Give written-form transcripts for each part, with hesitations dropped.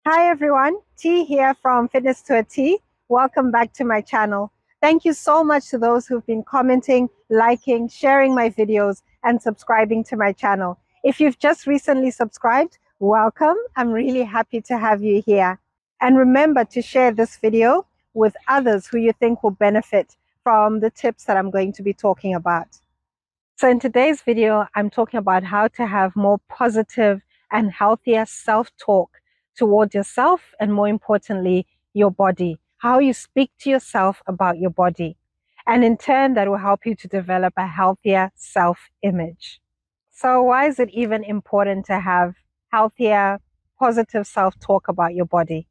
Hi everyone, T here from Fitness to a T. Welcome back to my channel. Thank you so much to those who've been commenting, liking, sharing my videos, and subscribing to my channel. If you've just recently subscribed, welcome. I'm really happy to have you here. And remember to share this video with others who you think will benefit from the tips that I'm going to be talking about. So in today's video, I'm talking about how to have more positive and healthier self-talk towards yourself and more importantly, your body, how you speak to yourself about your body. And in turn, that will help you to develop a healthier self-image. So why is it even important to have healthier, positive self-talk about your body?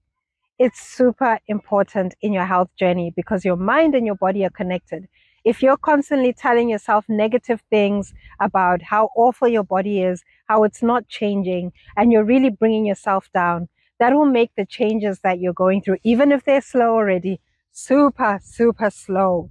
It's super important in your health journey because your mind and your body are connected. If you're constantly telling yourself negative things about how awful your body is, how it's not changing, and you're really bringing yourself down, that will make the changes that you're going through, even if they're slow already, super, super slow.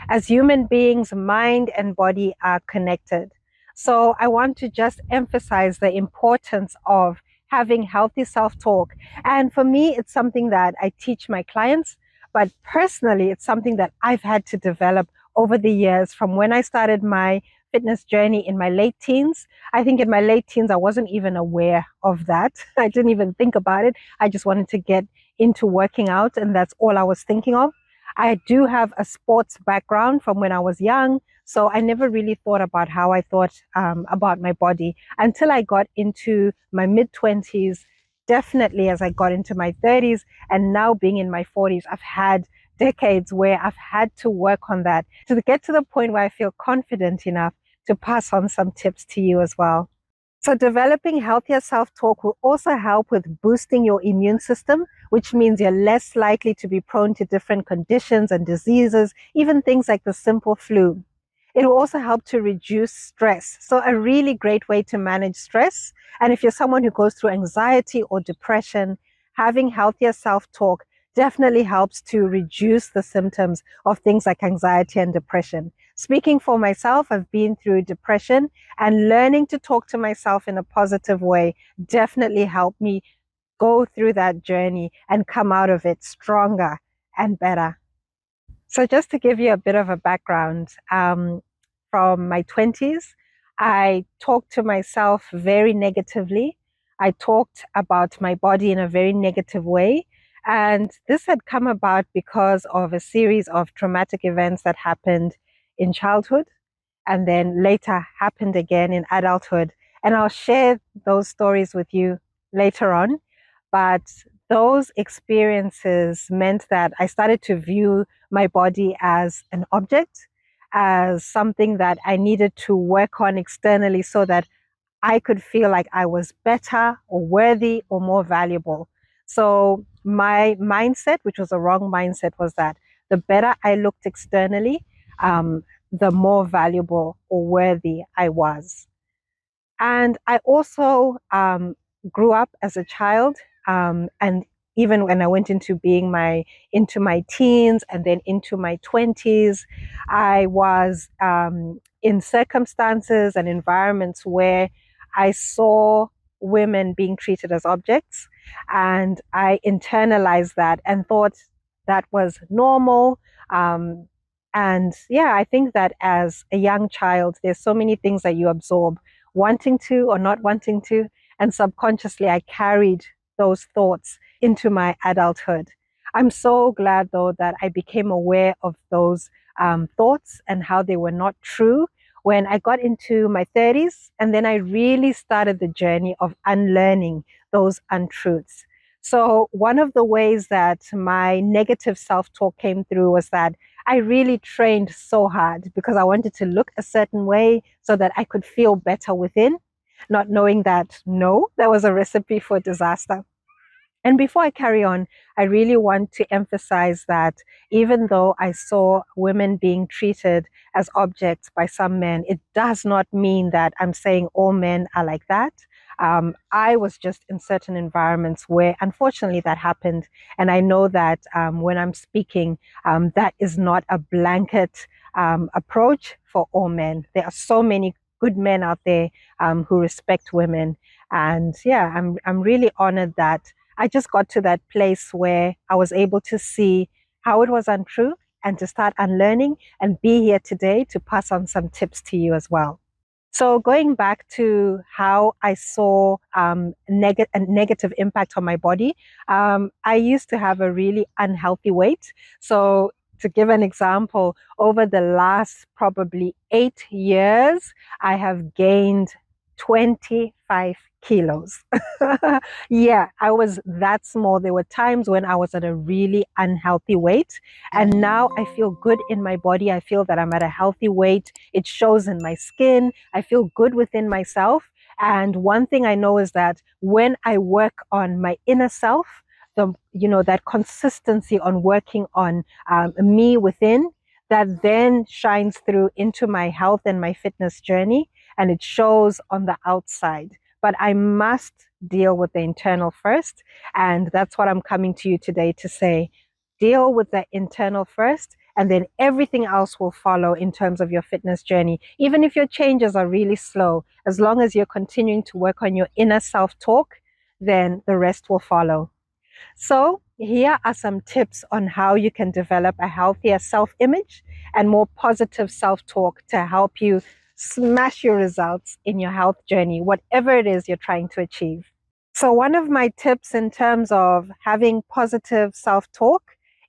As human beings, mind and body are connected. So I want to just emphasize the importance of having healthy self-talk. And for me, it's something that I teach my clients, but personally, it's something that I've had to develop over the years from when I started my fitness journey in my late teens. I think in my late teens, I wasn't even aware of that. I didn't even think about it. I just wanted to get into working out, and that's all I was thinking of. I do have a sports background from when I was young, so I never really thought about how I thought about my body until I got into my mid 20s. Definitely, as I got into my 30s, and now being in my 40s, I've had decades where I've had to work on that to get to the point where I feel confident enough to pass on some tips to you as well. So developing healthier self-talk will also help with boosting your immune system, which means you're less likely to be prone to different conditions and diseases, even things like the simple flu. It will also help to reduce stress. So a really great way to manage stress. And if you're someone who goes through anxiety or depression, having healthier self-talk definitely helps to reduce the symptoms of things like anxiety and depression. Speaking for myself, I've been through depression, and learning to talk to myself in a positive way definitely helped me go through that journey and come out of it stronger and better. So, just to give you a bit of a background, from my 20s, I talked to myself very negatively. I talked about my body in a very negative way. And this had come about because of a series of traumatic events that happened in childhood and then later happened again in adulthood. And I'll share those stories with you later on. But those experiences meant that I started to view my body as an object, as something that I needed to work on externally so that I could feel like I was better or worthy or more valuable. So my mindset, which was a wrong mindset, was that the better I looked externally, the more valuable or worthy I was. And I also grew up as a child, and even when I went into my teens and then into my 20s, I was in circumstances and environments where I saw women being treated as objects, and I internalized that and thought that was normal. And yeah, I think that as a young child, there's so many things that you absorb, wanting to or not wanting to. And subconsciously, I carried those thoughts into my adulthood. I'm so glad, though, that I became aware of those thoughts and how they were not true when I got into my 30s. And then I really started the journey of unlearning those untruths. So, one of the ways that my negative self talk came through was that I really trained so hard because I wanted to look a certain way so that I could feel better within, not knowing that no, that was a recipe for disaster. And before I carry on, I really want to emphasize that even though I saw women being treated as objects by some men, it does not mean that I'm saying all men are like that. I was just in certain environments where unfortunately that happened. And I know that when I'm speaking, that is not a blanket approach for all men. There are so many good men out there who respect women. And yeah, I'm really honored that I just got to that place where I was able to see how it was untrue and to start unlearning and be here today to pass on some tips to you as well. So going back to how I saw a negative impact on my body, I used to have a really unhealthy weight. So to give an example, over the last probably 8 years, I have gained 25 kilos. Yeah, I was that small. There were times when I was at a really unhealthy weight, and now I feel good in my body. I feel that I'm at a healthy weight. It shows in my skin. I feel good within myself. And one thing I know is that when I work on my inner self, that consistency on working on me within, that then shines through into my health and my fitness journey, and it shows on the outside. But I must deal with the internal first. And that's what I'm coming to you today to say. Deal with the internal first, and then everything else will follow in terms of your fitness journey. Even if your changes are really slow, as long as you're continuing to work on your inner self-talk, then the rest will follow. So here are some tips on how you can develop a healthier self-image and more positive self-talk to help you smash your results in your health journey, whatever it is you're trying to achieve. So one of my tips in terms of having positive self-talk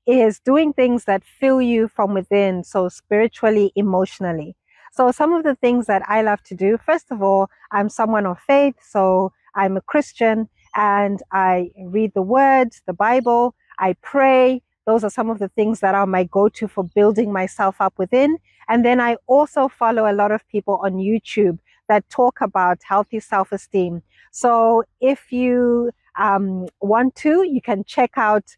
is doing things that fill you from within, so spiritually, emotionally. So some of the things that I love to do, first of all, I'm someone of faith, so I'm a Christian and I read the word, the Bible, I pray. Those are some of the things that are my go-to for building myself up within. And then I also follow a lot of people on YouTube that talk about healthy self-esteem. So if you want to, you can check out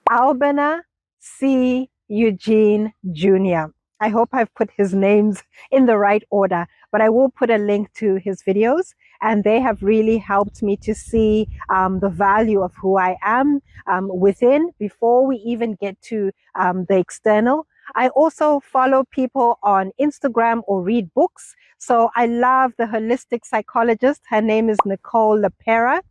Albana C. Eugene Jr. I hope I've put his names in the right order, but I will put a link to his videos, and they have really helped me to see the value of who I am within before we even get to the external. I also follow people on Instagram or read books. So I love the holistic psychologist. Her name is Nicole LePera.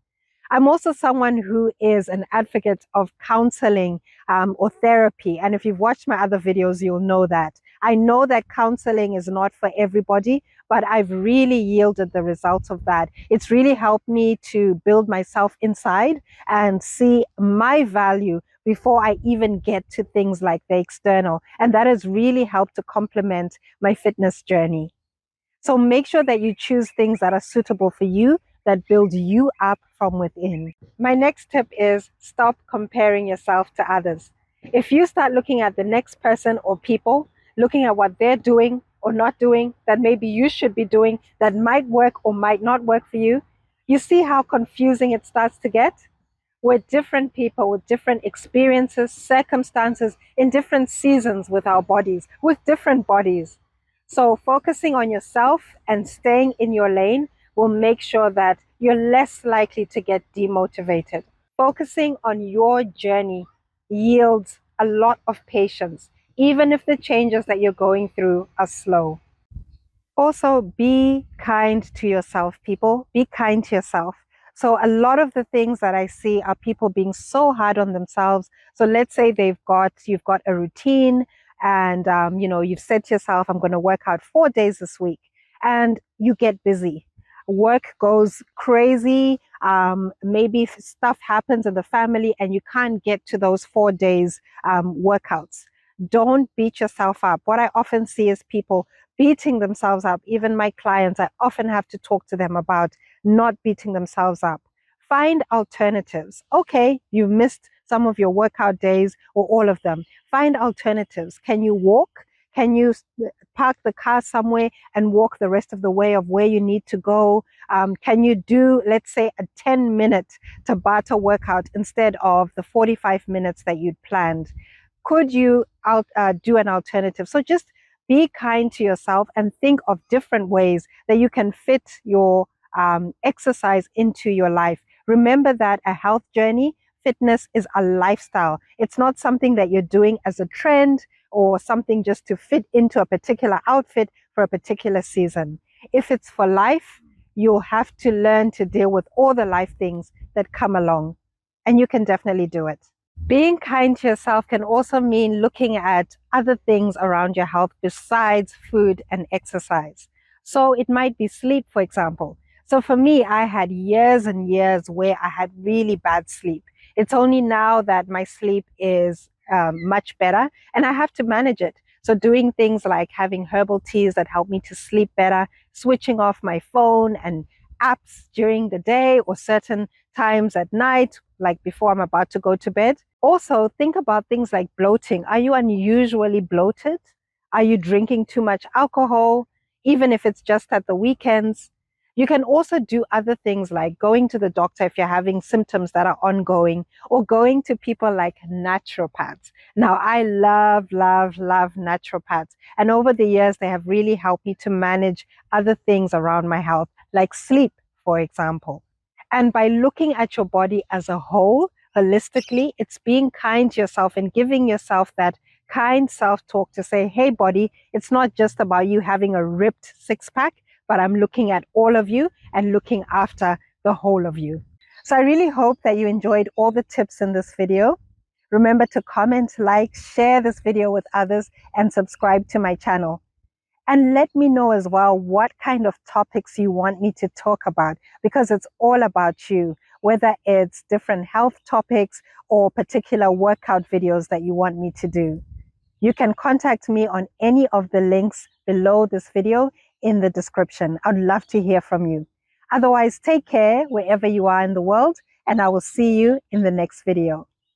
I'm also someone who is an advocate of counseling or therapy. And if you've watched my other videos, you'll know that. I know that counseling is not for everybody, but I've really yielded the results of that. It's really helped me to build myself inside and see my value before I even get to things like the external. And that has really helped to complement my fitness journey. So make sure that you choose things that are suitable for you, that build you up from within. My next tip is stop comparing yourself to others. If you start looking at the next person or people, looking at what they're doing or not doing, that maybe you should be doing, that might work or might not work for you, you see how confusing it starts to get? We're different people with different experiences, circumstances, in different seasons with our bodies, with different bodies. So focusing on yourself and staying in your lane will make sure that you're less likely to get demotivated. Focusing on your journey yields a lot of patience, even if the changes that you're going through are slow. Also, be kind to yourself, people. Be kind to yourself. So a lot of the things that I see are people being so hard on themselves. So let's say you've got a routine, and you've said to yourself, I'm going to work out 4 days this week, and you get busy. Work goes crazy. Maybe stuff happens in the family and you can't get to those 4 days workouts. Don't beat yourself up. What I often see is people beating themselves up. Even my clients, I often have to talk to them about not beating themselves up. Find alternatives. Okay, you missed some of your workout days or all of them. Find alternatives. Can you walk? Can you park the car somewhere and walk the rest of the way of where you need to go? Can you do, let's say, a 10-minute Tabata workout instead of the 45 minutes that you'd planned? Could you do an alternative? So just be kind to yourself and think of different ways that you can fit your exercise into your life. Remember that a health journey, fitness is a lifestyle. It's not something that you're doing as a trend or something just to fit into a particular outfit for a particular season. If it's for life, you'll have to learn to deal with all the life things that come along. and you can definitely do it. Being kind to yourself can also mean looking at other things around your health besides food and exercise. So it might be sleep, for example. So for me, I had years and years where I had really bad sleep. It's only now that my sleep is much better and I have to manage it. So doing things like having herbal teas that help me to sleep better, switching off my phone and apps during the day or certain times at night, like before I'm about to go to bed. Also, think about things like bloating. Are you unusually bloated? Are you drinking too much alcohol, even if it's just at the weekends? You can also do other things like going to the doctor if you're having symptoms that are ongoing, or going to people like naturopaths. Now, I love, love, love naturopaths. And over the years, they have really helped me to manage other things around my health, like sleep, for example. And by looking at your body as a whole, holistically, it's being kind to yourself and giving yourself that kind self-talk to say, hey, body, it's not just about you having a ripped six-pack, but I'm looking at all of you and looking after the whole of you. So I really hope that you enjoyed all the tips in this video. Remember to comment, like, share this video with others, and subscribe to my channel. And let me know as well what kind of topics you want me to talk about, because it's all about you, whether it's different health topics or particular workout videos that you want me to do. You can contact me on any of the links below this video in the description. I'd love to hear from you. Otherwise, take care wherever you are in the world, and I will see you in the next video.